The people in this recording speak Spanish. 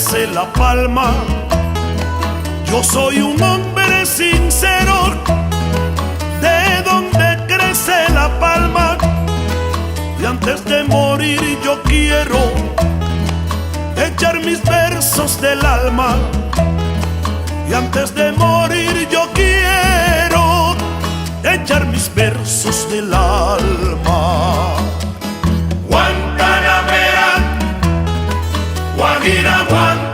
crece la palma. Yo soy un hombre sincero, de donde crece la palma. Y antes de morir yo quiero echar mis versos del alma. Y antes de morir yo quiero echar mis versos del alma. Guantanamera, Guajira, Guantanamera.